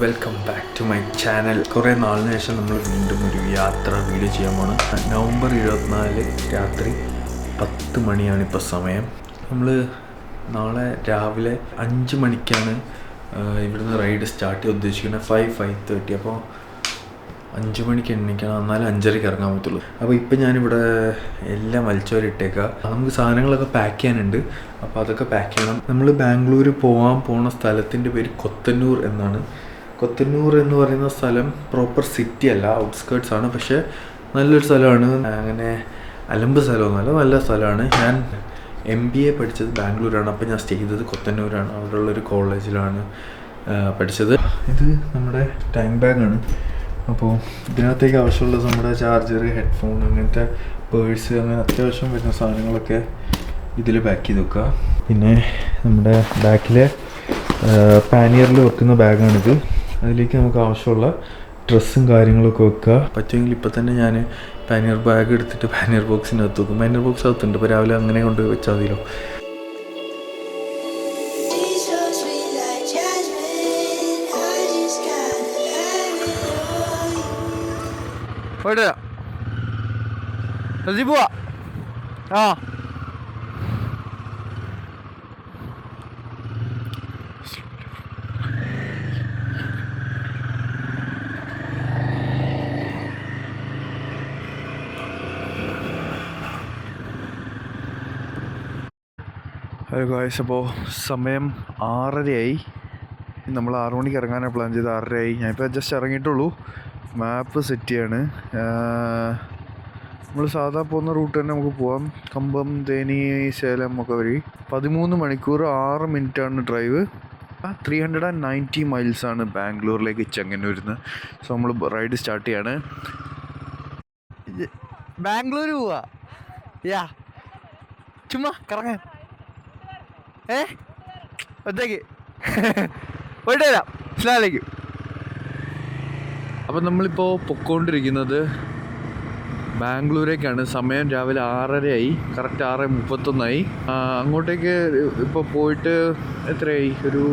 Welcome back to my channel. കുറേ നാളിന് ശേഷം നമ്മൾ വീണ്ടും ഒരു യാത്ര വീഡിയോ ചെയ്യാൻ പോണ്. നവംബർ 24 രാത്രി 10 മണിയാണ് ഇപ്പോൾ സമയം. നമ്മൾ നാളെ രാവിലെ 5 മണിക്കാണ് ഇവിടുന്ന് റൈഡ് സ്റ്റാർട്ട് ചെയ്യാൻ ഉദ്ദേശിക്കുന്നത്. 5:30. അപ്പോൾ 5 മണിക്ക് എണ്ണിക്കണം, എന്നാലും 5:30 ഇറങ്ങാൻ പറ്റുള്ളൂ. അപ്പോൾ ഇപ്പം ഞാനിവിടെ എല്ലാം വലിച്ചോരിട്ടേക്കാം. നമുക്ക് സാധനങ്ങളൊക്കെ പാക്ക് ചെയ്യാനുണ്ട്, അപ്പോൾ അതൊക്കെ പാക്ക് ചെയ്യണം. നമ്മൾ ബാംഗ്ലൂർ പോണ സ്ഥലത്തിൻ്റെ പേര് കൊത്തന്നൂർ എന്നാണ്. കൊത്തന്നൂർ എന്ന് പറയുന്ന സ്ഥലം പ്രോപ്പർ സിറ്റി അല്ല, ഔട്ട്സ്കേർട്സ് ആണ്. പക്ഷേ നല്ലൊരു സ്ഥലമാണ്. അങ്ങനെ അലമ്പ് സ്ഥലമൊന്നുമല്ല, നല്ല സ്ഥലമാണ്. ഞാൻ MBA പഠിച്ചത് ബാംഗ്ലൂരാണ്. അപ്പോൾ ഞാൻ സ്റ്റേ ചെയ്തത് കൊത്തന്നൂരാണ്. അവിടെയുള്ളൊരു കോളേജിലാണ് പഠിച്ചത്. ഇത് നമ്മുടെ ടാങ്ക് ബാഗാണ്. അപ്പോൾ ഇതിനകത്തേക്ക് ആവശ്യമുള്ള നമ്മുടെ ചാർജർ, ഹെഡ്ഫോൺ, അങ്ങനത്തെ പേഴ്സ്, അങ്ങനെ അത്യാവശ്യം വരുന്ന സാധനങ്ങളൊക്കെ ഇതിൽ പാക്ക് ചെയ്ത് വെക്കുക. പിന്നെ നമ്മുടെ ബാക്കിലെ പാനിയറിൽ വെക്കുന്ന ബാഗാണിത്. അതിലേക്ക് നമുക്ക് ആവശ്യമുള്ള ഡ്രസ്സും കാര്യങ്ങളൊക്കെ വെക്കുക. പറ്റുമെങ്കിൽ ഇപ്പോൾ തന്നെ ഞാൻ പാനിയർ ബാഗ് എടുത്തിട്ട് പാനിയർ ബോക്സിനകത്ത് വെക്കും. പാനിയർ ബോക്സ് അകത്തുണ്ട്, ഇപ്പോൾ രാവിലെ അങ്ങനെ കൊണ്ട് വെച്ചാൽ മതിയല്ലോ. പോവാ ആ ഹലോ ഗായ്സ്, അപ്പോൾ സമയം 6:30 നമ്മൾ 6 മണിക്ക് ഇറങ്ങാനാണ് പ്ലാൻ ചെയ്ത്. 6:30 ഞാനിപ്പോൾ ജസ്റ്റ് ഇറങ്ങിയിട്ടുള്ളൂ. മാപ്പ് സെറ്റ് ചെയ്യാണ്. നമ്മൾ സാധാ പോകുന്ന റൂട്ട് തന്നെ നമുക്ക് പോവാം. കമ്പം, തേനി, സേലം ഒക്കെ വഴി 13 മണിക്കൂർ 6 മിനിറ്റാണ് ഡ്രൈവ്. 390 മൈൽസാണ് ബാംഗ്ലൂരിലേക്ക് ചെങ്ങന്നൂരിന്ന്. സോ നമ്മൾ റൈഡ് സ്റ്റാർട്ട് ചെയ്യാണ്. ബാംഗ്ലൂർ പോവാ ചുമ്മാ കറങ്ങാൻ. ഒറ്റയ്ക്ക് പോയിട്ട് വരാം. സ്ലാലേക്കും. അപ്പം നമ്മളിപ്പോൾ പൊക്കോണ്ടിരിക്കുന്നത് ബാംഗ്ലൂരേക്കാണ്. സമയം രാവിലെ 6:30 കറക്റ്റ് 6:31. അങ്ങോട്ടേക്ക് ഇപ്പോൾ പോയിട്ട് എത്രയായി? ഒരു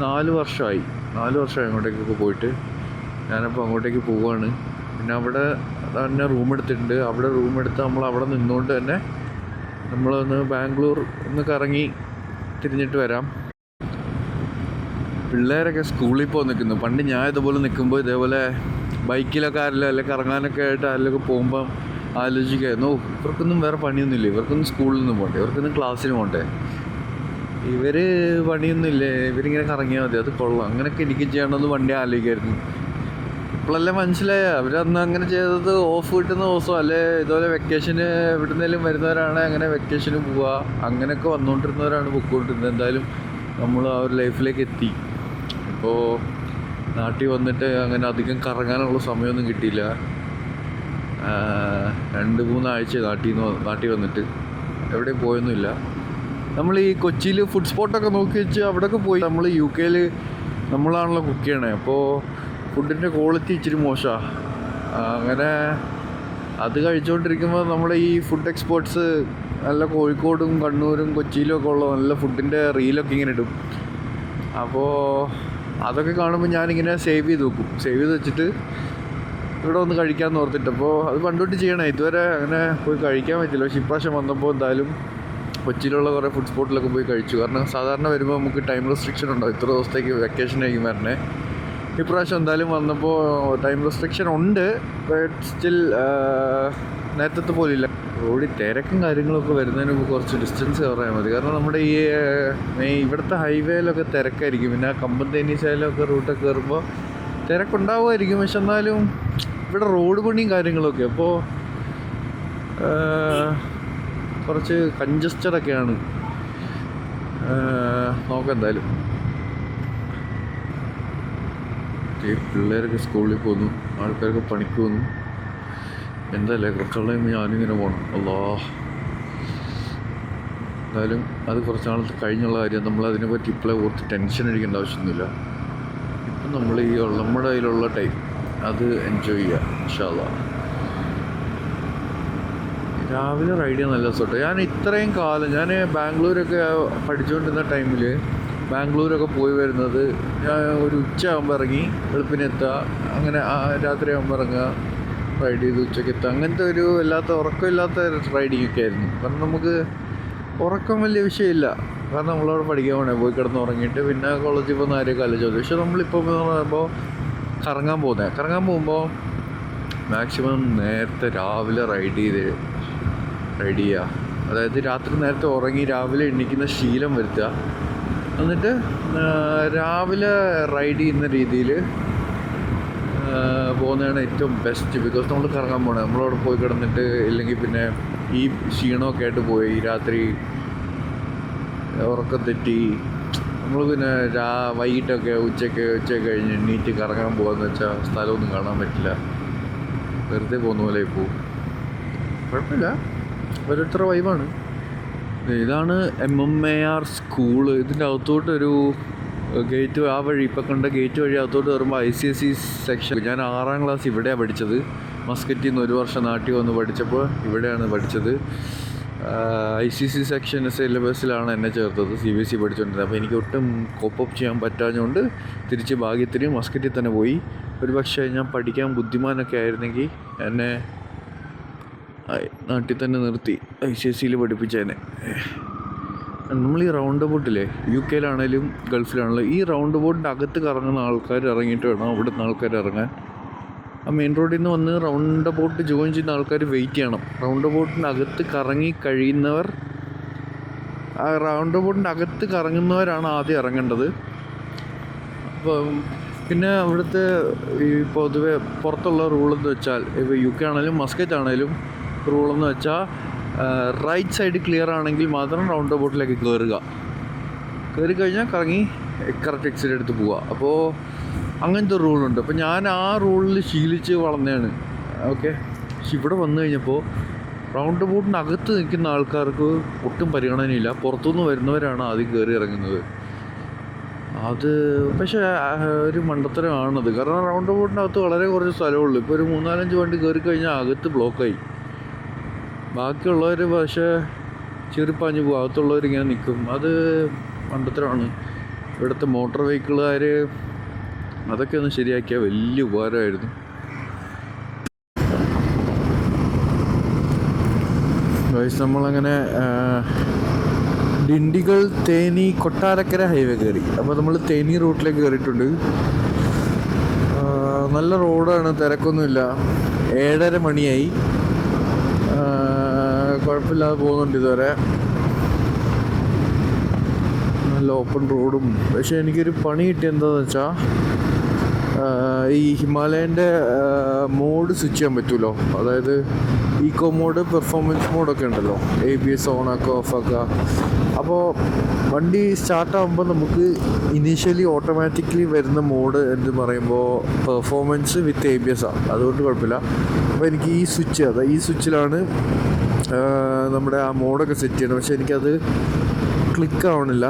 4 വർഷമായി അങ്ങോട്ടേക്കൊക്കെ പോയിട്ട്. ഞാനപ്പോൾ അങ്ങോട്ടേക്ക് പോവുകയാണ്. പിന്നെ അവിടെ തന്നെ റൂം എടുത്തിട്ടുണ്ട്. അവിടെ റൂം എടുത്ത് നമ്മൾ അവിടെ നിന്നുകൊണ്ട് തന്നെ നമ്മളൊന്ന് ബാംഗ്ലൂർ ഒന്ന് കറങ്ങി തിരിഞ്ഞിട്ട് വരാം. പിള്ളേരൊക്കെ സ്കൂളിൽ പോയി നിൽക്കുന്നു. പണ്ട് ഞാൻ ഇതുപോലെ നിൽക്കുമ്പോൾ ഇതേപോലെ ബൈക്കിലൊക്കെ ആരെങ്കിലും അല്ലെങ്കിൽ കറങ്ങാനൊക്കെ ആയിട്ട് ആരെങ്കിലുമൊക്കെ പോകുമ്പം ആലോചിക്കായിരുന്നു, ഇവർക്കൊന്നും വേറെ പണിയൊന്നുമില്ല, ഇവർക്കൊന്നും സ്കൂളിൽ നിന്നും പോകണ്ടേ, ഇവർക്കൊന്നും ക്ലാസ്സിന് പോകണ്ടേ, ഇവർ പണിയൊന്നുമില്ലേ, ഇവരിങ്ങനെ കറങ്ങിയാൽ മതി, അത് കൊള്ളാം, അങ്ങനെയൊക്കെ എനിക്ക് ചെയ്യണമെന്ന് വണ്ടി ആലോചിക്കായിരുന്നു. ഇപ്പോഴെല്ലാം മനസ്സിലായ അവരന്ന് അങ്ങനെ ചെയ്തത് ഓഫ് കിട്ടുന്ന ദിവസം അല്ലേ ഇതുപോലെ വെക്കേഷന് എവിടുന്നേലും വരുന്നവരാണ് അങ്ങനെ വെക്കേഷന് പോവുക, അങ്ങനെയൊക്കെ വന്നുകൊണ്ടിരുന്നവരാണ് പൊയ്ക്കൊണ്ടിരുന്നത്. എന്തായാലും നമ്മൾ ആ ഒരു ലൈഫിലേക്ക് എത്തി. ഇപ്പോൾ നാട്ടിൽ വന്നിട്ട് അങ്ങനെ അധികം കറങ്ങാനുള്ള സമയമൊന്നും കിട്ടിയില്ല. 2-3 ആഴ്ച നാട്ടിൽ വന്നിട്ട് എവിടെയും പോയൊന്നുമില്ല. നമ്മൾ ഈ കൊച്ചിയിൽ ഫുഡ് സ്പോട്ടൊക്കെ നോക്കി വെച്ച് അവിടെയൊക്കെ പോയി. നമ്മൾ UK നമ്മളാണല്ലോ കുക്ക് ചെയ്യണേ, അപ്പോൾ ഫുഡിൻ്റെ ക്വാളിറ്റി ഇച്ചിരി മോശമാണ്. അങ്ങനെ അത് കഴിച്ചുകൊണ്ടിരിക്കുമ്പോൾ നമ്മുടെ ഈ ഫുഡ് എക്സ്പോർട്സ് നല്ല കോഴിക്കോടും കണ്ണൂരും കൊച്ചിയിലും ഒക്കെ ഉള്ള നല്ല ഫുഡിൻ്റെ റീലൊക്കെ ഇങ്ങനെ ഇടും. അപ്പോൾ അതൊക്കെ കാണുമ്പോൾ ഞാനിങ്ങനെ സേവ് ചെയ്ത് വെച്ചിട്ട് ഇവിടെ ഒന്ന് കഴിക്കാമെന്ന് ഓർത്തിട്ട്. അപ്പോൾ അത് പണ്ടോട്ട് ചെയ്യണേ, ഇതുവരെ അങ്ങനെ പോയി കഴിക്കാൻ പറ്റില്ല. പക്ഷേ ഇപ്രാവശ്യം വന്നപ്പോൾ എന്തായാലും കൊച്ചിയിലുള്ള കുറേ ഫുഡ് സ്പോട്ടിലൊക്കെ പോയി കഴിച്ചു. കാരണം സാധാരണ വരുമ്പോൾ നമുക്ക് ടൈം റെസ്ട്രിക്ഷൻ ഉണ്ടാവും, ഇത്ര ദിവസത്തേക്ക് വെക്കേഷനായിരിക്കും വരണേ. ഇപ്രാവശ്യം എന്തായാലും വന്നപ്പോൾ ടൈം റെസ്ട്രിക്ഷൻ ഉണ്ട്, ബട്ട് സ്റ്റിൽ നേരത്തെ പോലില്ല. റോഡിൽ തിരക്കും കാര്യങ്ങളൊക്കെ വരുന്നതിന് മുമ്പ് കുറച്ച് ഡിസ്റ്റൻസ് കവർ ചെയ്യാൻ മതി. കാരണം നമ്മുടെ ഈ ഇവിടുത്തെ ഹൈവേയിലൊക്കെ തിരക്കായിരിക്കും. പിന്നെ കമ്പം, തേനി, സേലമൊക്കെ റൂട്ടൊക്കെ കയറുമ്പോൾ തിരക്കുണ്ടാവുമായിരിക്കും. പക്ഷെ എന്നാലും ഇവിടെ റോഡ് പണിയും കാര്യങ്ങളൊക്കെ, അപ്പോൾ കുറച്ച് കൺജസ്റ്റഡൊക്കെയാണ്. നോക്കാം എന്തായാലും. പിള്ളേരൊക്കെ സ്കൂളിൽ പോകുന്നു, ആൾക്കാരൊക്കെ പണിക്ക് പോകുന്നു. എന്തല്ലേ കുറച്ചുള്ള ഞാനിങ്ങനെ പോകണം. എന്തായാലും അത് കുറച്ച് നാളത്തെ കഴിഞ്ഞുള്ള കാര്യം. നമ്മളതിനെപ്പറ്റി ഇപ്പോഴേ ഓർത്ത് ടെൻഷൻ അടിക്കേണ്ട ആവശ്യമൊന്നുമില്ല. ഇപ്പം നമ്മൾ ഈ നമ്മുടെ കയ്യിലുള്ള ടൈം അത് എൻജോയ് ചെയ്യുക. ഇൻഷാ അല്ലാഹ്. രാവിലെ റൈഡ് ചെയ്യാൻ നല്ല രസമുണ്ട്. ഞാൻ ഇത്രയും കാലം ഞാൻ ബാംഗ്ലൂരൊക്കെ പഠിച്ചുകൊണ്ടിരുന്ന ടൈമിൽ ബാംഗ്ലൂരൊക്കെ പോയി വരുന്നത് ഞാൻ ഒരു ഉച്ചയാകുമ്പോൾ ഇറങ്ങി വെളുപ്പിന് എത്തുക, അങ്ങനെ രാത്രി ആകുമ്പോൾ ഇറങ്ങുക, റൈഡ് ചെയ്ത് ഉച്ചയ്ക്ക് എത്തുക. അങ്ങനത്തെ ഒരു ഉറക്കമില്ലാത്ത റൈഡിങ് ഒക്കെ ആയിരുന്നു. കാരണം നമുക്ക് ഉറക്കം വലിയ വിഷയമില്ല, കാരണം നമ്മളവിടെ പഠിക്കാൻ പോകണേ, പോയി കിടന്ന് ഉറങ്ങിയിട്ട് പിന്നെ കോളേജിൽ പോകുന്ന കാര്യമൊക്കെ ആലോചിച്ചു. പക്ഷെ നമ്മളിപ്പോൾ എന്ന് പറയുമ്പോൾ കറങ്ങാൻ പോകുമ്പോൾ മാക്സിമം നേരത്തെ രാവിലെ റൈഡ് ചെയ്യുക. അതായത് രാത്രി നേരത്തെ ഉറങ്ങി രാവിലെ എണീക്കുന്ന ശീലം വരുത്തുക. എന്നിട്ട് രാവിലെ റൈഡ് ചെയ്യുന്ന രീതിയിൽ പോകുന്നതാണ് ഏറ്റവും ബെസ്റ്റ്. ബിക്കോസ് നമ്മൾ കറങ്ങാൻ പോകണേ, നമ്മളവിടെ പോയി കിടന്നിട്ട് ഇല്ലെങ്കിൽ പിന്നെ ഈ ക്ഷീണമൊക്കെ ആയിട്ട് പോയി രാത്രി ഉറക്കം തെറ്റി നമ്മൾ പിന്നെ വൈകിട്ടൊക്കെ ഉച്ചയ്ക്ക് കഴിഞ്ഞ് എണീറ്റ് കറങ്ങാൻ പോകാമെന്ന് വെച്ചാൽ സ്ഥലമൊന്നും കാണാൻ പറ്റില്ല, വെറുതെ പോകുന്ന പോലെ പോവും. കുഴപ്പമില്ല, ഓരോരുത്തരുടെ വൈബാണ്. ഇതാണ് MMAR സ്കൂള്. ഇതിൻ്റെ അകത്തോട്ടൊരു ഗേറ്റ്, ആ വഴി ഇപ്പം കണ്ട ഗേറ്റ് വഴി അകത്തോട്ട് കയറുമ്പോൾ ICSE സെക്ഷൻ. ഞാൻ 6ാം ക്ലാസ് ഇവിടെയാണ് പഠിച്ചത്. മസ്കറ്റിൽ നിന്ന് 1 വർഷം നാട്ടിൽ വന്ന് പഠിച്ചപ്പോൾ ഇവിടെയാണ് പഠിച്ചത്. ICSE സെക്ഷൻ സിലബസിലാണ് എന്നെ ചേർത്തത്. CBSE പഠിച്ചുകൊണ്ടിരുന്നത്. അപ്പോൾ എനിക്ക് ഒട്ടും കോപ്പപ്പ് ചെയ്യാൻ പറ്റാഞ്ഞുകൊണ്ട് തിരിച്ച് ഭാഗ്യത്തിന് മസ്കറ്റിൽ തന്നെ പോയി. ഒരു പക്ഷേ ഞാൻ പഠിക്കാൻ ബുദ്ധിമാനൊക്കെ ആയിരുന്നെങ്കിൽ എന്നെ നാട്ടിൽ തന്നെ നിർത്തി ICSEയിൽ പഠിപ്പിച്ചേനെ. നമ്മൾ ഈ റൗണ്ട് ബോട്ടില്ലേ, UK ഗൾഫിലാണെങ്കിലും ഈ റൗണ്ട് ബോട്ടിൻ്റെ അകത്ത് കറങ്ങുന്ന ആൾക്കാർ ഇറങ്ങിയിട്ട് വേണം അവിടുന്ന് ആൾക്കാർ ഇറങ്ങാൻ. ആ മെയിൻ റോഡിൽ നിന്ന് വന്ന് റൗണ്ട് ബോട്ട് ജോയിൻ ചെയ്യുന്ന ആൾക്കാർ വെയിറ്റ് ചെയ്യണം. റൗണ്ട് ബോട്ടിൻ്റെ അകത്ത് കറങ്ങി കഴിയുന്നവർ, ആ റൗണ്ട് ബോട്ടിൻ്റെ അകത്ത് കറങ്ങുന്നവരാണ് ആദ്യം ഇറങ്ങേണ്ടത്. അപ്പം പിന്നെ അവിടുത്തെ ഈ പൊതുവെ പുറത്തുള്ള റൂളെന്ന് വെച്ചാൽ ഇപ്പോൾ UK ആണെങ്കിലും മസ്കറ്റ് ആണെങ്കിലും റൂളെന്ന് വെച്ചാൽ റൈറ്റ് സൈഡ് ക്ലിയർ ആണെങ്കിൽ മാത്രം റൗണ്ട് ബോട്ടിലേക്ക് കയറി കഴിഞ്ഞാൽ കറങ്ങി കറക്റ്റ് എക്സിറ്റ് എടുത്ത് പോവുക. അപ്പോൾ അങ്ങനത്തെ ഒരു റൂളുണ്ട്. അപ്പോൾ ഞാൻ ആ റൂളിൽ ശീലിച്ച് വളർന്നതാണ്. ഓക്കെ, പക്ഷെ ഇവിടെ വന്നു കഴിഞ്ഞപ്പോൾ റൗണ്ട് ബോട്ടിൻ്റെ അകത്ത് നിൽക്കുന്ന ആൾക്കാർക്ക് ഒട്ടും പരിഗണനയില്ല, പുറത്തുനിന്ന് വരുന്നവരാണ് ആദ്യം കയറി ഇറങ്ങുന്നത്. അത് പക്ഷേ ഒരു മണ്ടത്തരമാണത്. കാരണം റൗണ്ട് ബോട്ടിൻ്റെ അകത്ത് വളരെ കുറച്ച് സ്ഥലമുള്ളൂ. ഇപ്പോൾ ഒരു 3-4-5 വണ്ടി കയറി കഴിഞ്ഞാൽ അകത്ത് ബ്ലോക്കായി. ബാക്കിയുള്ളവർ പക്ഷേ ചെറുപ്പാഞ്ഞ് പോകും, അകത്തുള്ളവരിങ്ങനെ നിൽക്കും. അത് മണ്ടത്തരമാണ്. ഇവിടുത്തെ മോട്ടോർ വെഹിക്കിളുകാർ അതൊക്കെ ഒന്ന് ശരിയാക്കിയാൽ വലിയ ഉപകാരമായിരുന്നു. നമ്മളങ്ങനെ ഡിണ്ടിഗൽ തേനി കൊട്ടാരക്കര ഹൈവേ കയറി. അപ്പോൾ നമ്മൾ തേനി റൂട്ടിലേക്ക് കയറിയിട്ടുണ്ട്. നല്ല റോഡാണ്, തിരക്കൊന്നുമില്ല. 7:30 മണിയായി, കുഴപ്പമില്ലാതെ പോകുന്നുണ്ട് ഇതുവരെ. നല്ല ഓപ്പൺ റോഡും. പക്ഷേ എനിക്കൊരു പണി കിട്ടിയ എന്താണെന്ന് വെച്ചാൽ ഈ ഹിമാലയൻ്റെ മോഡ് സ്വിച്ച് ചെയ്യാൻ പറ്റുമല്ലോ. അതായത് ഈക്കോ മോഡ്, പെർഫോമൻസ് മോഡൊക്കെ ഉണ്ടല്ലോ. ABS ഓണാക്കുക, ഓഫാക്കുക. അപ്പോൾ വണ്ടി സ്റ്റാർട്ടാകുമ്പോൾ നമുക്ക് ഇനീഷ്യലി ഓട്ടോമാറ്റിക്കലി വരുന്ന മോഡ് എന്ന് പറയുമ്പോൾ പെർഫോമൻസ് വിത്ത് ABS ആണ്. അതുകൊണ്ട് കുഴപ്പമില്ല. അപ്പോൾ എനിക്ക് ഈ സ്വിച്ച്, അതായത് ഈ സ്വിച്ചിലാണ് നമ്മുടെ ആ മോഡൊക്കെ സെറ്റ് ചെയ്യണം. പക്ഷേ എനിക്കത് ക്ലിക്ക് ആവണില്ല.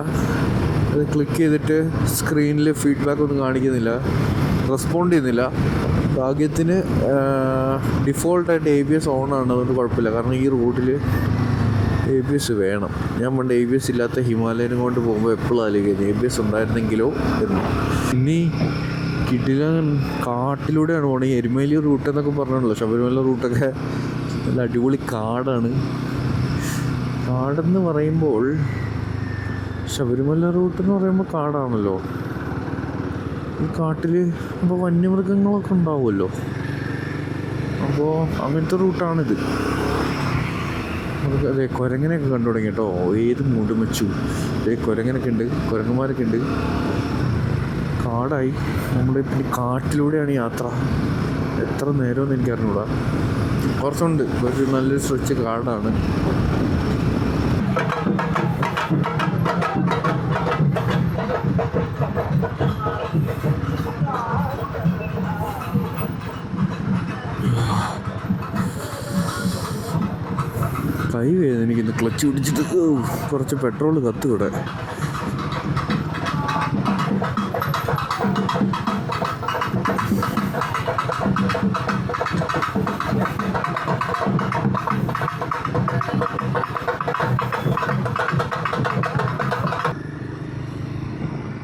അത് ക്ലിക്ക് ചെയ്തിട്ട് സ്ക്രീനിൽ ഫീഡ്ബാക്ക് ഒന്നും കാണിക്കുന്നില്ല, റെസ്പോണ്ട് ചെയ്യുന്നില്ല. ഭാഗ്യത്തിന് ഡിഫോൾട്ടായിട്ട് ABS ഓണാണ്, അതുകൊണ്ട് കുഴപ്പമില്ല. കാരണം ഈ റോഡിൽ ABS വേണം. ഞാൻ പണ്ട് ABS ഇല്ലാത്ത ഹിമാലയനും കൊണ്ട് പോകുമ്പോൾ എപ്പോഴും ആലോചിക്കുന്നത് ABS ഉണ്ടായിരുന്നെങ്കിലോ എന്ന്. ഇനി കിടിലൻ കാട്ടിലൂടെയാണ് പോകണത്. ഈ എരുമേലി റൂട്ട് എന്നൊക്കെ പറഞ്ഞല്ലോ, ശബരിമല റൂട്ടൊക്കെ നല്ല അടിപൊളി കാടാണ്. കാടെന്ന് പറയുമ്പോൾ ശബരിമല റൂട്ടെന്ന് പറയുമ്പോൾ കാടാണല്ലോ. ഈ കാട്ടിൽ അപ്പോൾ വന്യമൃഗങ്ങളൊക്കെ ഉണ്ടാവുമല്ലോ. അപ്പോൾ അങ്ങനത്തെ റൂട്ടാണിത്. അതെ, കുരങ്ങനെയൊക്കെ കണ്ടു തുടങ്ങി കേട്ടോ. ഏത് മൂടും വെച്ചു. കുരങ്ങനൊക്കെ ഉണ്ട്, കുരങ്ങന്മാരൊക്കെ ഉണ്ട്. കാടായി. നമ്മുടെ പിന്നെ കാട്ടിലൂടെയാണ് യാത്ര. എത്ര നേരമെന്ന് എനിക്ക് അറിഞ്ഞൂടാ. കുറച്ചുണ്ട്, ഒരു നല്ലൊരു സ്ട്രെച്ച് കാടാണ്. കൈ വേദനിക്കുന്നു ക്ലച്ച് പിടിച്ചിട്ട്. കുറച്ച് പെട്രോൾ കത്തുകൂടെ.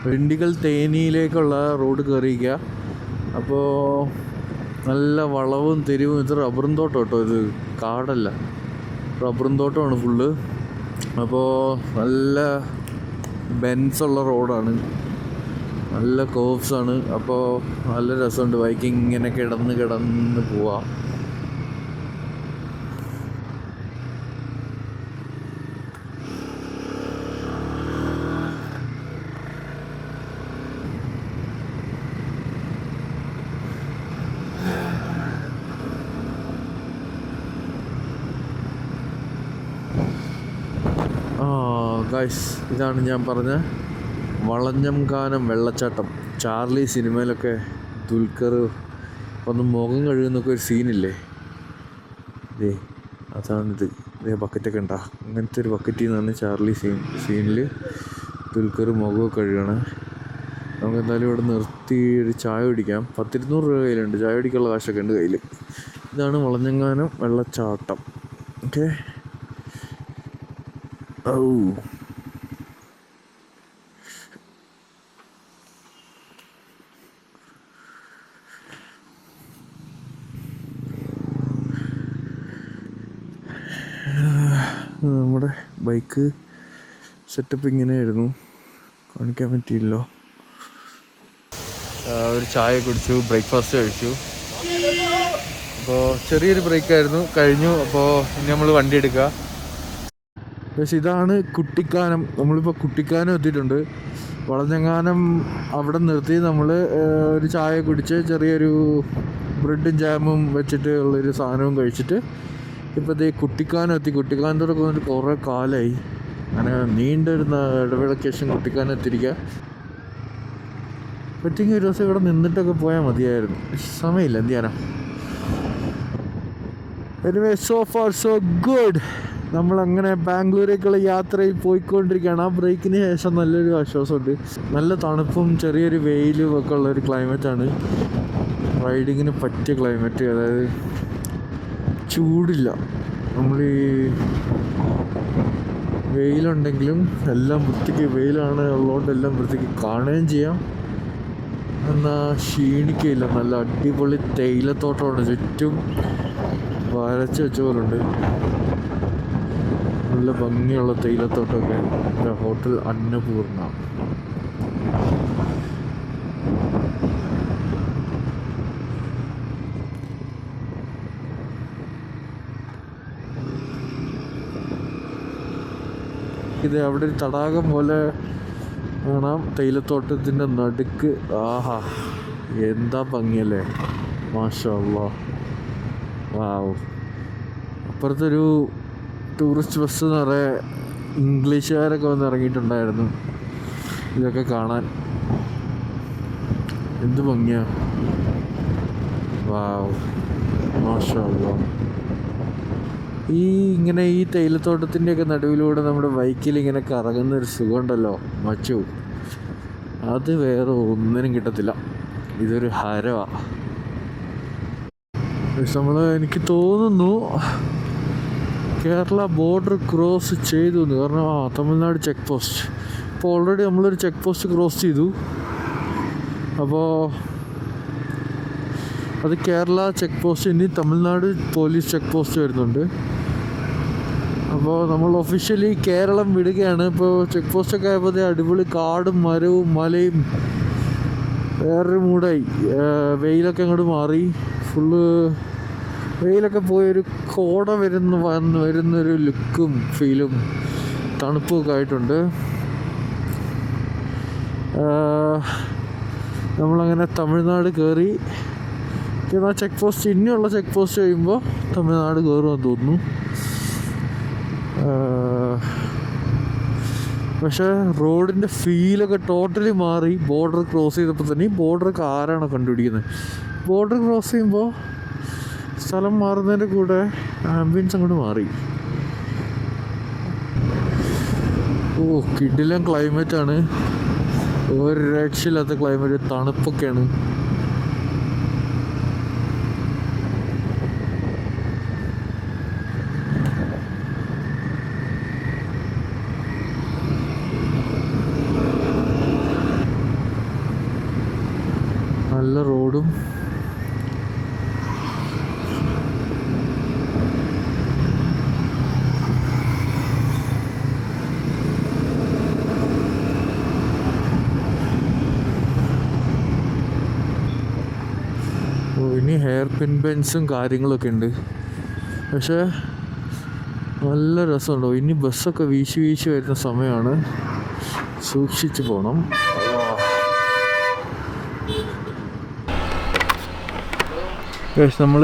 ഡിണ്ടിഗൽ തേനിയിലേക്കുള്ള റോഡ് കയറിയിരിക്കുക. അപ്പോൾ നല്ല വളവും തിരിവും. ഇത് റബ്ബറും തോട്ടം കേട്ടോ, ഇത് കാടല്ല, റബ്ബറും തോട്ടമാണ് ഫുള്ള്. അപ്പോൾ നല്ല ബെൻസുള്ള റോഡാണ്, നല്ല കോബ്സാണ്. അപ്പോൾ നല്ല രസമുണ്ട് ബൈക്ക് ഇങ്ങനെ കിടന്ന് പോവാം. ഗൈസ്, ഇതാണ് ഞാൻ പറഞ്ഞ വളഞ്ഞംകാനം വെള്ളച്ചാട്ടം. ചാർലി സിനിമയിലൊക്കെ ദുൽഖർ ഒന്ന് മുഖം കഴുകുന്നൊക്കെ ഒരു സീനില്ലേ, ഇതേ അതാണിത്. ഇതേ ബക്കറ്റൊക്കെ ഉണ്ടാ, അങ്ങനത്തെ ഒരു ബക്കറ്റിൽ നിന്നാണ് ചാർലി സീനിൽ ദുൽഖർ മുഖമൊക്കെ കഴുകണേ. നമുക്ക് എന്തായാലും ഇവിടെ നിർത്തി ഒരു ചായ കുടിക്കാം. 100-200 രൂപ കയ്യിലുണ്ട്, ചായ കുടിക്കാനുള്ള കാശൊക്കെ ഉണ്ട് കയ്യിൽ. ഇതാണ് വളഞ്ഞംകാനം വെള്ളച്ചാട്ടം. ഓക്കെ. ഓ, നമ്മുടെ ബൈക്ക് സെറ്റപ്പ് ഇങ്ങനെയായിരുന്നു, കാണിക്കാൻ പറ്റിയില്ലോ. ഒരു ചായ കുടിച്ചു, ബ്രേക്ക്ഫാസ്റ്റ് കഴിച്ചു. അപ്പോൾ ചെറിയൊരു ബ്രേക്കായിരുന്നു, കഴിഞ്ഞു. അപ്പോൾ ഇനി നമ്മൾ വണ്ടി എടുക്കുക. പക്ഷെ ഇതാണ് കുട്ടിക്കാനം. നമ്മളിപ്പോൾ കുട്ടിക്കാനം എത്തിയിട്ടുണ്ട്. വളഞ്ഞങ്ങാനം അവിടെ നിർത്തി നമ്മൾ ഒരു ചായ കുടിച്ച് ചെറിയൊരു ബ്രെഡും ജാമും വെച്ചിട്ട് ഉള്ളൊരു സാധനവും കഴിച്ചിട്ട് ഇപ്പോൾ ഇത് കുട്ടിക്കാനം എത്തി. കുട്ടിക്കാനത്തോടൊക്കെ വന്നിട്ട് കുറേ കാലമായി, അങ്ങനെ നീണ്ടൊരു ഇടവേളയ്ക്ക് ശേഷം കുട്ടിക്കാനം എത്തിയിരിക്കുക. പറ്റിയെങ്കിൽ ഒരു ദിവസം ഇവിടെ നിന്നിട്ടൊക്കെ പോയാൽ മതിയായിരുന്നു, സമയമില്ല, എന്ത് ചെയ്യാനാ. Anyway, so far so good. നമ്മളങ്ങനെ ബാംഗ്ലൂരേക്കുള്ള യാത്രയിൽ പോയിക്കൊണ്ടിരിക്കുകയാണ്. ആ ബ്രേക്കിന് ശേഷം നല്ലൊരു ആശ്വാസമുണ്ട്. നല്ല തണുപ്പും ചെറിയൊരു വെയിലും ഒക്കെ ഉള്ളൊരു ക്ലൈമറ്റാണ്, റൈഡിങ്ങിന് പറ്റിയ ക്ലൈമറ്റ്. അതായത് ചൂടില്ല. നമ്മൾ ഈ വെയിലുണ്ടെങ്കിലും എല്ലാം വൃത്തിക്ക്, വെയിലാണ് ഉള്ളതുകൊണ്ട് എല്ലാം വൃത്തിക്ക് കാണുകയും ചെയ്യാം, എന്നാൽ ക്ഷീണിക്കുകയില്ല. നല്ല അടിപൊളി തേയിലത്തോട്ടമാണ്, ചുറ്റും വരച്ച് വെച്ച പോലുണ്ട്. നല്ല ഭംഗിയുള്ള തേയിലത്തോട്ടമൊക്കെ. ഹോട്ടൽ അന്നപൂർണ. ഇത് അവിടെ ഒരു തടാകം പോലെ കാണാം, തേയിലത്തോട്ടത്തിൻ്റെ നടുക്ക്. ആഹാ, എന്താ ഭംഗിയല്ലേ, മാഷാ അല്ലാഹ്. വാവ്. അപ്പുറത്തൊരു ടൂറിസ്റ്റ് ബസ് നിറയെ ഇംഗ്ലീഷുകാരൊക്കെ വന്ന് ഇറങ്ങിയിട്ടുണ്ടായിരുന്നു ഇതൊക്കെ കാണാൻ. എന്ത് ഭംഗിയാ, വാവ്, മാഷാ അല്ലാഹ്. ഇങ്ങനെ ഈ തേയിലത്തോട്ടത്തിൻ്റെയൊക്കെ നടുവിലൂടെ നമ്മുടെ ബൈക്കിൽ ഇങ്ങനെ കറങ്ങുന്നൊരു സുഖമുണ്ടല്ലോ, മച്ചു, അത് വേറെ ഒന്നിനും കിട്ടത്തില്ല. ഇതൊരു ഹരമാണ്. എനിക്ക് തോന്നുന്നു കേരള ബോർഡർ ക്രോസ് ചെയ്തു എന്ന്. കാരണം തമിഴ്നാട് ചെക്ക് പോസ്റ്റ്. ഇപ്പോൾ ഓൾറെഡി നമ്മളൊരു ചെക്ക് പോസ്റ്റ് ക്രോസ് ചെയ്തു. അപ്പോൾ അത് കേരള ചെക്ക് പോസ്റ്റ്, ഇനി തമിഴ്നാട് പോലീസ് ചെക്ക് പോസ്റ്റ് വരുന്നുണ്ട്. അപ്പോൾ നമ്മൾ ഒഫീഷ്യലി കേരളം വിടുകയാണ്. ഇപ്പോൾ ചെക്ക് പോസ്റ്റൊക്കെ ആയപ്പോൾ അടിപൊളി കാടും മരവും മലയും വേറൊരു മൂടായി. വെയിലൊക്കെ അങ്ങോട്ട് മാറി, ഫുള്ള് വെയിലൊക്കെ പോയൊരു കോട വരുന്നൊരു ലുക്കും ഫീലും തണുപ്പൊക്കെ ആയിട്ടുണ്ട്. നമ്മളങ്ങനെ തമിഴ്നാട് കയറി. ആ ചെക്ക് പോസ്റ്റ്, ഇനിയുള്ള ചെക്ക് പോസ്റ്റ് കഴിയുമ്പോൾ തമിഴ്നാട് കയറുമെന്ന് തോന്നുന്നു. പക്ഷേ റോഡിൻ്റെ ഫീലൊക്കെ ടോട്ടലി മാറി ബോർഡർ ക്രോസ് ചെയ്തപ്പോൾ തന്നെ. ഈ ബോർഡറൊക്കെ ആരാണോ കണ്ടുപിടിക്കുന്നത്? ബോർഡർ ക്രോസ് ചെയ്യുമ്പോൾ സ്ഥലം മാറുന്നതിൻ്റെ കൂടെ ആംബിയൻസ് അങ്ങോട്ട് മാറി. ഓ, കിടിലൻ ക്ലൈമറ്റാണ്, ഒരു രക്ഷയില്ലാത്ത ക്ലൈമറ്റ്, തണുപ്പൊക്കെയാണ്. നല്ല റോഡും ഇനി ഹെയർ പിൻ ബെൻസും കാര്യങ്ങളൊക്കെ ഉണ്ട്. പക്ഷേ നല്ല രസമുണ്ടോ. ഇനി ബസ്സൊക്കെ വീശി വരുന്ന സമയമാണ്, സൂക്ഷിച്ച് പോകണം. നമ്മൾ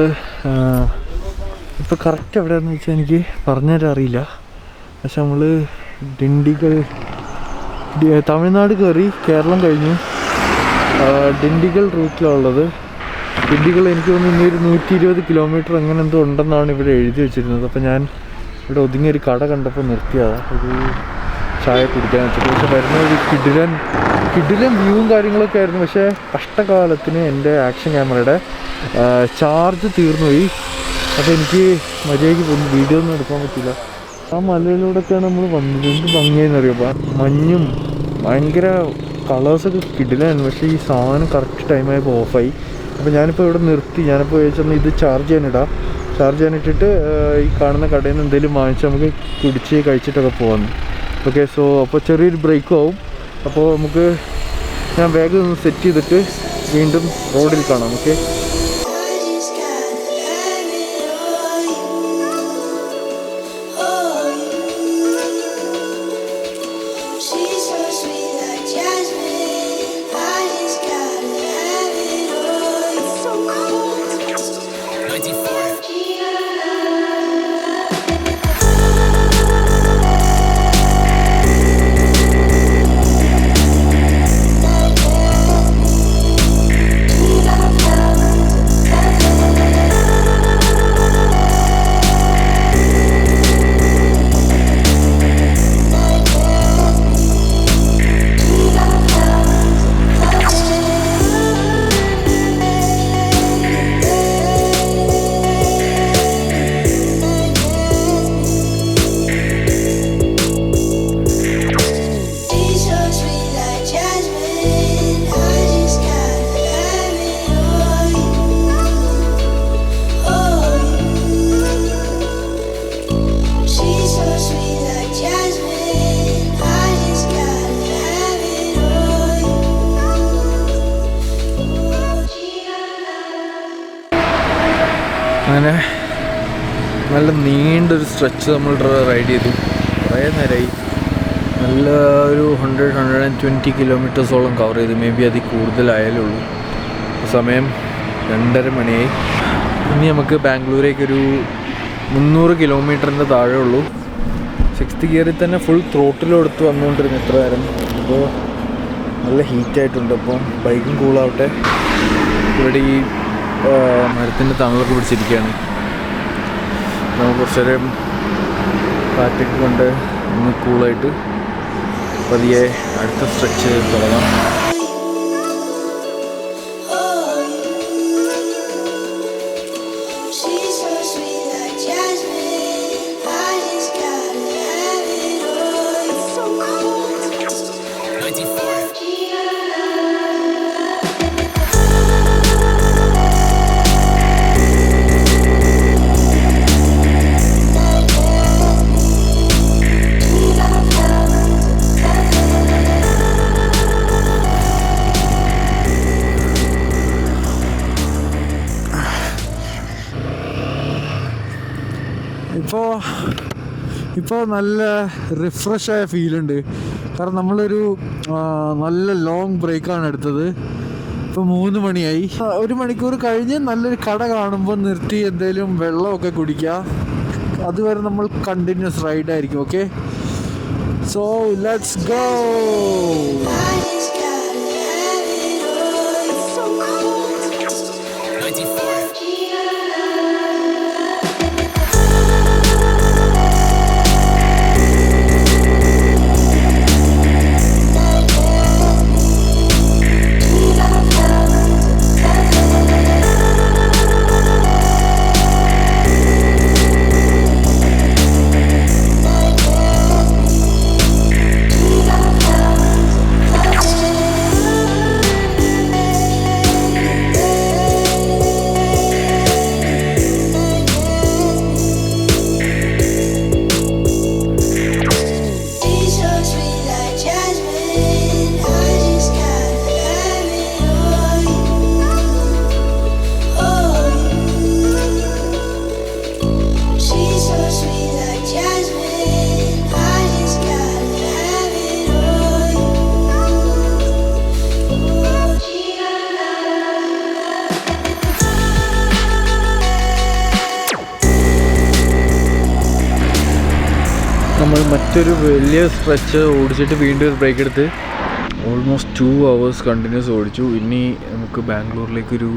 ഇപ്പോൾ കറക്റ്റ് എവിടെയാണെന്ന് വെച്ചാൽ എനിക്ക് പറഞ്ഞുതരാൻ അറിയില്ല. പക്ഷെ നമ്മൾ തമിഴ്നാട് കയറി കേരളം കഴിഞ്ഞു ഡിണ്ടിഗൽ റൂട്ടിലുള്ളത്. ഡിണ്ടിഗൽ എനിക്ക് തോന്നുന്നു ഇന്നൊരു 120 കിലോമീറ്റർ അങ്ങനെ എന്തോ ഉണ്ടെന്നാണ് ഇവിടെ എഴുതി വെച്ചിരുന്നത്. അപ്പോൾ ഞാൻ ഇവിടെ ഒതുങ്ങിയൊരു കട കണ്ടപ്പോൾ നിർത്തിയതാണ്, ഒരു ചായ കുടിക്കാൻ വെച്ചിട്ട്. പക്ഷെ വരുന്ന ഒരു കിടിലൻ വ്യൂവും കാര്യങ്ങളൊക്കെ ആയിരുന്നു. പക്ഷേ കഷ്ടകാലത്തിന് എൻ്റെ ആക്ഷൻ ക്യാമറയുടെ ചാർജ് തീർന്നുപോയി. അപ്പോൾ എനിക്ക് മര്യാദയ്ക്ക് വീഡിയോ ഒന്നും എടുക്കാൻ പറ്റില്ല. ആ മലയിലൂടെയൊക്കെയാണ് നമ്മൾ വന്നത്. എന്ത് ഭംഗിയെന്നറിയുമ്പോൾ മഞ്ഞും ഭയങ്കര കളേഴ്സൊക്കെ കിടിലായിരുന്നു. പക്ഷേ ഈ സാധനം കറക്റ്റ് ടൈമായപ്പോൾ ഓഫായി. അപ്പോൾ ഞാനിപ്പോൾ ഇവിടെ നിർത്തി. ഞാനിപ്പോൾ ചോദിച്ചാൽ ഇത് ചാർജ് ചെയ്യാനിട്ടിട്ട് ഈ കാണുന്ന കടയിൽ നിന്ന് എന്തെങ്കിലും വാങ്ങിച്ച് നമുക്ക് കുടിച്ച് കഴിച്ചിട്ടൊക്കെ പോകാമെന്ന്. ഓക്കെ, സോ അപ്പോൾ ചെറിയൊരു ബ്രേക്കും ആവും. അപ്പോൾ നമുക്ക് ഞാൻ ബാഗ് ഒന്ന് സെറ്റ് ചെയ്തിട്ട് വീണ്ടും റോഡിൽ കാണാം. ഓക്കെ. അങ്ങനെ നല്ല നീണ്ടൊരു സ്ട്രെച്ച് നമ്മൾ റൈഡ് ചെയ്തു. കുറേ നേരമായി. നല്ല ഒരു 120 കിലോമീറ്റേഴ്സോളം കവർ ചെയ്തു. മേ ബി അതിൽ കൂടുതലായാലുള്ളൂ. സമയം 2:30 മണിയായി. ഇനി നമുക്ക് ബാംഗ്ലൂരേക്കൊരു 300 കിലോമീറ്ററിൻ്റെ താഴെ ഉള്ളൂ. 6th ഗിയറിൽ തന്നെ ഫുൾ ത്രോട്ടിലെടുത്ത് വന്നുകൊണ്ടിരുന്നു ഇത്ര നേരം. അപ്പോൾ നല്ല ഹീറ്റായിട്ടുണ്ട്. അപ്പം ബൈക്കും കൂളാവട്ടെ. ഇവിടെ ഈ മരത്തിൻ്റെ തണലൊക്കെ പിടിച്ചിരിക്കുകയാണ്. നമുക്ക് കുറച്ച് നേരം കാറ്റൊക്കെ കൊണ്ട് ഒന്ന് കൂളായിട്ട് പതിയെ അടുത്ത സ്ട്രെച്ച് തുടങ്ങാം. ഇപ്പോൾ നല്ല റിഫ്രഷായ ഫീലുണ്ട്. കാരണം നമ്മളൊരു നല്ല ലോങ് ബ്രേക്കാണ് എടുത്തത്. ഇപ്പോൾ 3 മണിയായി. 1 മണിക്കൂർ കഴിഞ്ഞ് നല്ലൊരു കട കാണുമ്പോൾ നിർത്തി എന്തെങ്കിലും വെള്ളമൊക്കെ കുടിക്കുക. അതുവരെ നമ്മൾ കണ്ടിന്യൂസ് റൈഡായിരിക്കും. Okay, so let's go. ആദ്യത്തെ ഒരു വലിയ സ്ട്രെച്ച് ഓടിച്ചിട്ട് വീണ്ടും ഒരു ബ്രേക്ക് എടുത്ത് ഓൾമോസ്റ്റ് 2 hours കണ്ടിന്യൂസ് ഓടിച്ചു. ഇനി നമുക്ക് ബാംഗ്ലൂരിലേക്കൊരു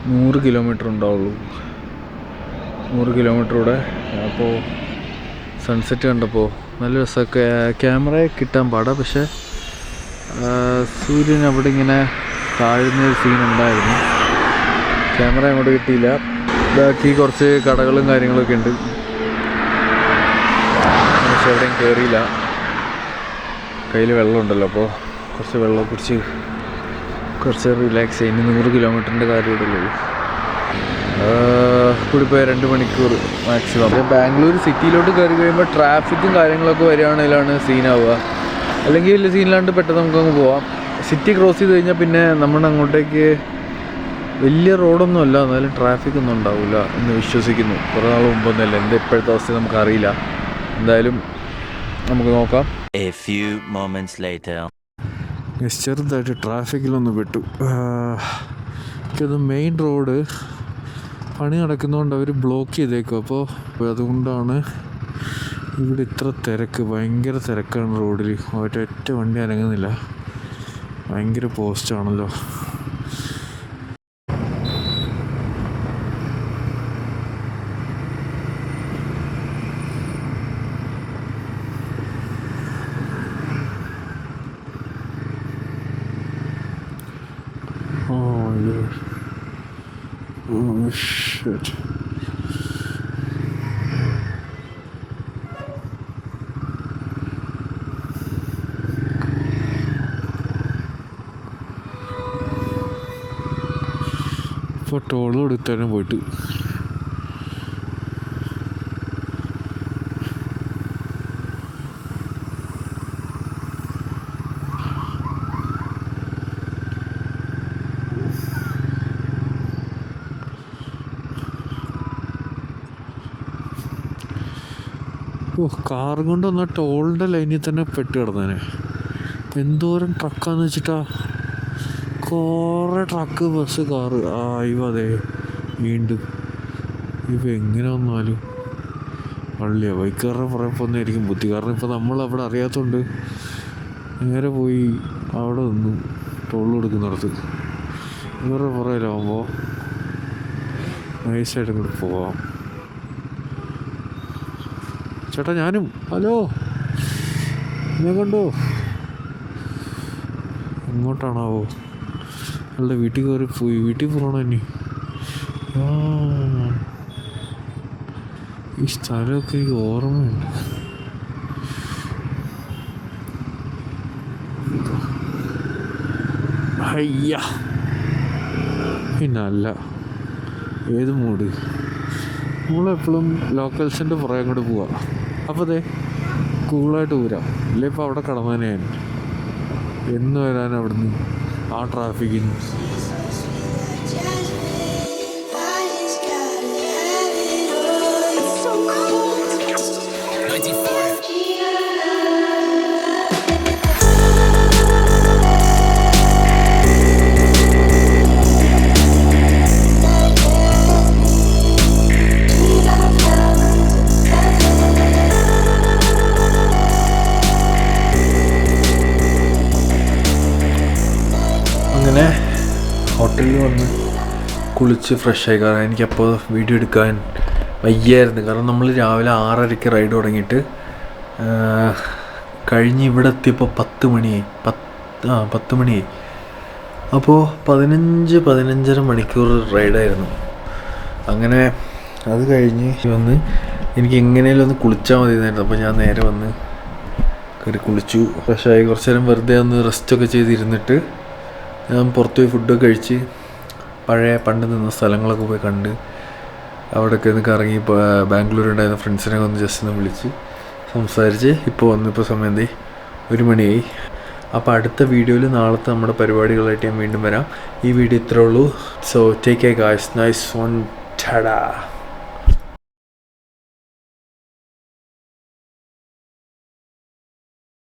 100 കിലോമീറ്റർ ഉണ്ടാവുള്ളൂ. 100 കിലോമീറ്ററൂടെ. അപ്പോൾ സൺസെറ്റ് കണ്ടപ്പോൾ നല്ല രസമൊക്കെ. ക്യാമറ കിട്ടാൻ പാടാ, പക്ഷേ സൂര്യൻ അവിടെ ഇങ്ങനെ താഴുന്നൊരു സീൻ ഉണ്ടായിരുന്നു. ക്യാമറ അങ്ങോട്ട് കിട്ടിയില്ല. ബാക്കി കുറച്ച് കടകളും കാര്യങ്ങളൊക്കെ ഉണ്ട്, പക്ഷെ എവിടെയും കയറിയില്ല. കയ്യിൽ വെള്ളമുണ്ടല്ലോ, അപ്പോൾ കുറച്ച് വെള്ളം കുടിച്ച് കുറച്ച് റിലാക്സ് ചെയ്യും. 100 കിലോമീറ്ററിൻ്റെ കാര്യം ഇടുള്ളൂ. കൂടിപ്പോയ 2 മണിക്കൂർ മാക്സിമം. ബാംഗ്ലൂർ സിറ്റിയിലോട്ട് കയറി കഴിയുമ്പോൾ ട്രാഫിക്കും കാര്യങ്ങളൊക്കെ വരികയാണെങ്കിലാണ് സീനാവുക. അല്ലെങ്കിൽ വലിയ സീനിലാണ്ട് പെട്ടെന്ന് നമുക്കങ്ങ് പോവാം. സിറ്റി ക്രോസ് ചെയ്ത് കഴിഞ്ഞാൽ പിന്നെ നമ്മുടെ അങ്ങോട്ടേക്ക് വലിയ റോഡൊന്നും അല്ല, എന്നാലും ട്രാഫിക് ഒന്നും ഉണ്ടാവില്ല എന്ന് വിശ്വസിക്കുന്നു. കുറേ നാൾ മുമ്പൊന്നുമല്ല, എന്താ ഇപ്പോഴത്തെ അവസ്ഥ നമുക്കറിയില്ല. എന്തായാലും നമുക്ക് നോക്കാം. ചെറുതായിട്ട് ട്രാഫിക്കിലൊന്ന് പെട്ടു. എനിക്കത് മെയിൻ റോഡ് പണി നടക്കുന്നതുകൊണ്ട് അവർ ബ്ലോക്ക് ചെയ്തേക്കും. അപ്പോൾ അതുകൊണ്ടാണ് ഇവിടെ ഇത്ര തിരക്ക്. ഭയങ്കര തിരക്കാണ് റോഡിൽ. ഒറ്റ വണ്ടി അനങ്ങുന്നില്ല. ഭയങ്കര പോസ്റ്റാണല്ലോ. Oh shit. ഇപ്പോൾ ടോള് കൊടുത്താലും പോയിട്ട് കാർ കൊണ്ട് വന്നാൽ ടോളിൻ്റെ ലൈനിൽ തന്നെ പെട്ട് കിടന്നേനെ. എന്തോരം ട്രക്കാന്ന് വെച്ചിട്ടാ, കുറേ ട്രക്ക്, ബസ്, കാറ്. ഇവ അതെ വീണ്ടും ഇവ എങ്ങനെ വന്നാലും പള്ളിയാ. ബൈക്കുകാരുടെ പുറകെ ആയിരിക്കും ബുദ്ധി. കാരണം ഇപ്പോൾ നമ്മളവിടെ അറിയാത്തതുകൊണ്ട് നേരെ പോയി അവിടെ നിന്നു ടോൾ കൊടുക്കുന്നിടത്ത്. ഇവരുടെ പുറകിലാവുമ്പോൾ നൈസായിട്ട് ഇങ്ങോട്ട് പോവാം. ചേട്ടാ ഞാനും. ഹലോ, എന്നെ കണ്ടോ? എങ്ങോട്ടാണാവോ? അല്ല, വീട്ടിൽ കയറി പോയി. വീട്ടിൽ പോകണോ ഇനി? ഈ സ്ഥലമൊക്കെ എനിക്ക് ഓർമ്മയുണ്ട്. അയ്യ, പിന്നല്ല, ഏത് മൂഡ്. നമ്മളെപ്പോഴും ലോക്കൽസിൻ്റെ പുറകെ അങ്ങോട്ട് പോവാം. അപ്പോൾ അതെ കൂളായിട്ട് പോരാം. ഇല്ല ഇപ്പോൾ അവിടെ കടന്നേനെ ഞാൻ എന്ന് വരാൻ അവിടുന്ന് ആ ട്രാഫിക്കിന്. അങ്ങനെ ഹോട്ടലിൽ വന്ന് കുളിച്ച് ഫ്രഷായി. കാരണം എനിക്കപ്പോൾ വീഡിയോ എടുക്കാൻ വയ്യായിരുന്നു. കാരണം നമ്മൾ രാവിലെ 6:30 റൈഡ് തുടങ്ങിയിട്ട് കഴിഞ്ഞ് ഇവിടെ എത്തിയപ്പോൾ 10 മണിയായി. 10 മണിയായി. അപ്പോൾ 15-15.5 മണിക്കൂർ റൈഡായിരുന്നു. അങ്ങനെ അത് കഴിഞ്ഞ് വന്ന് എനിക്ക് എങ്ങനെയും ഒന്ന് കുളിച്ചാൽ മതി എന്നായിരുന്നു. അപ്പോൾ ഞാൻ നേരെ വന്ന് കയറി കുളിച്ചു, ഫ്രഷായി. കുറച്ച് നേരം വെറുതെ ഒന്ന് റെസ്റ്റൊക്കെ ചെയ്തിരുന്നിട്ട് ഞാൻ പുറത്ത് പോയി ഫുഡൊക്കെ കഴിച്ച് പണ്ട് നിന്ന സ്ഥലങ്ങളൊക്കെ പോയി കണ്ട് അവിടെയൊക്കെ ഒന്ന് കറങ്ങി. ബാംഗ്ലൂരുണ്ടായിരുന്ന ഫ്രണ്ട്സിനെ ഒന്ന് ജസ്റ്റ് ഒന്ന് വിളിച്ച് സംസാരിച്ച് ഇപ്പോൾ സമയം 1 മണിയായി. അപ്പോൾ അടുത്ത വീഡിയോയിൽ നാളത്തെ നമ്മുടെ പരിപാടികളായിട്ട് ഞാൻ വീണ്ടും വരാം. ഈ വീഡിയോ ഇത്രേ ഉള്ളൂ. So take care guys. Nice one. ടാഡാ.